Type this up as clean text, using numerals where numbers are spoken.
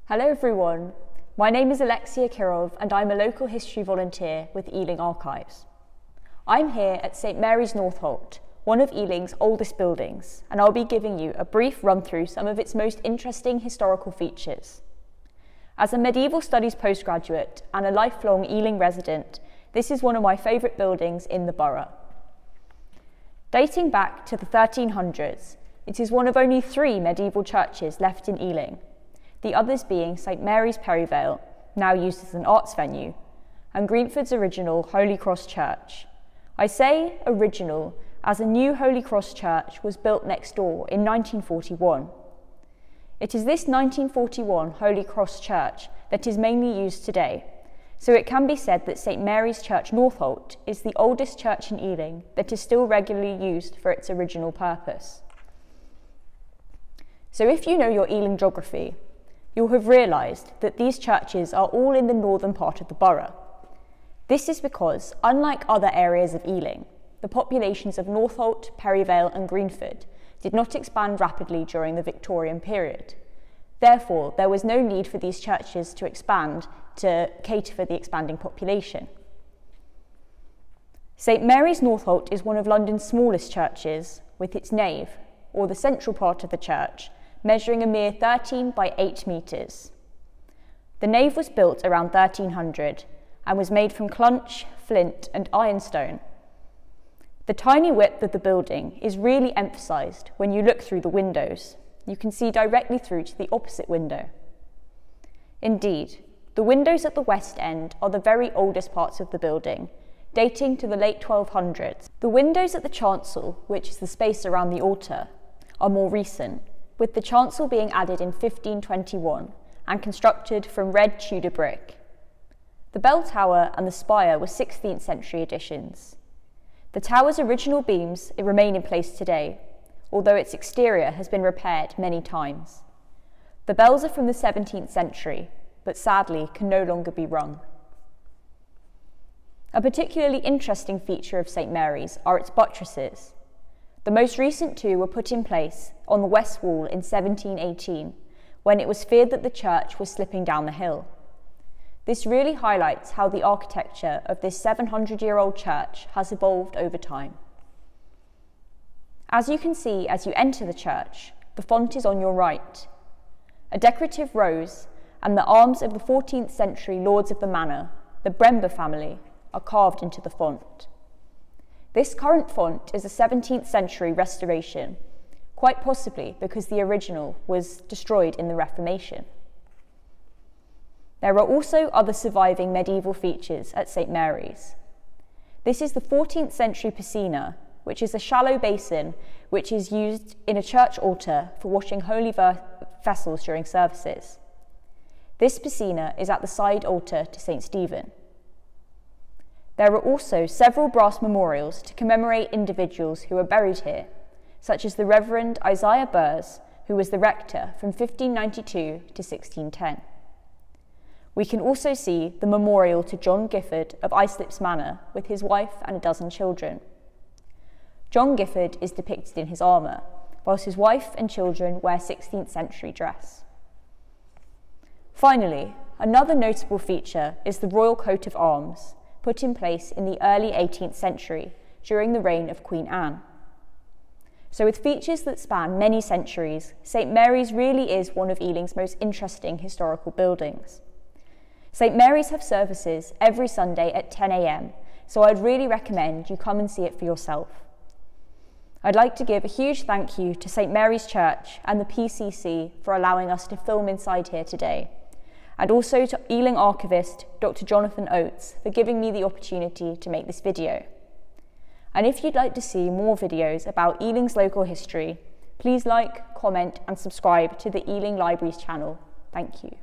Hello everyone, my name is Alexia Kirov and I'm a local history volunteer with Ealing Archives. I'm here at St Mary's Northolt, one of Ealing's oldest buildings, and I'll be giving you a brief run through some of its most interesting historical features. As a medieval studies postgraduate and a lifelong Ealing resident, this is one of my favourite buildings in the borough. Dating back to the 1300s, it is one of only 3 medieval churches left in Ealing, the others being St Mary's Perivale, now used as an arts venue, and Greenford's original Holy Cross Church. I say original as a new Holy Cross Church was built next door in 1941. It is this 1941 Holy Cross Church that is mainly used today, so it can be said that St Mary's Church Northolt is the oldest church in Ealing that is still regularly used for its original purpose. So if you know your Ealing geography, you'll have realised that these churches are all in the northern part of the borough. This is because, unlike other areas of Ealing, the populations of Northolt, Perivale and Greenford did not expand rapidly during the Victorian period. Therefore, there was no need for these churches to expand to cater for the expanding population. St Mary's Northolt is one of London's smallest churches, with its nave, or the central part of the church, measuring a mere 13 by 8 metres. The nave was built around 1300 and was made from clunch, flint and ironstone. The tiny width of the building is really emphasised when you look through the windows. You can see directly through to the opposite window. Indeed, the windows at the west end are the very oldest parts of the building, dating to the late 1200s. The windows at the chancel, which is the space around the altar, are more recent, with the chancel being added in 1521 and constructed from red Tudor brick. The bell tower and the spire were 16th century additions. The tower's original beams remain in place today, although its exterior has been repaired many times. The bells are from the 17th century, but sadly can no longer be rung. A particularly interesting feature of St Mary's are its buttresses. The most recent 2 were put in place on the west wall in 1718, when it was feared that the church was slipping down the hill. This really highlights how the architecture of this 700-year-old church has evolved over time. As you can see as you enter the church, the font is on your right. A decorative rose and the arms of the 14th century lords of the manor, the Brember family, are carved into the font. This current font is a 17th century restoration, quite possibly because the original was destroyed in the Reformation. There are also other surviving medieval features at St Mary's. This is the 14th century piscina, which is a shallow basin which is used in a church altar for washing holy vessels during services. This piscina is at the side altar to St Stephen. There are also several brass memorials to commemorate individuals who are buried here, such as the Reverend Isaiah Burrs, who was the rector from 1592 to 1610. We can also see the memorial to John Gyfforde of Islip's Manor with his wife and a dozen children. John Gyfforde is depicted in his armour, whilst his wife and children wear 16th century dress. Finally, another notable feature is the royal coat of arms, put in place in the early 18th century during the reign of Queen Anne. So with features that span many centuries, St Mary's really is one of Ealing's most interesting historical buildings. St Mary's have services every Sunday at 10 AM, so I'd really recommend you come and see it for yourself. I'd like to give a huge thank you to St Mary's Church and the PCC for allowing us to film inside here today, and also to Ealing archivist Dr. Jonathan Oates for giving me the opportunity to make this video. And if you'd like to see more videos about Ealing's local history, please like, comment and subscribe to the Ealing Libraries channel. Thank you.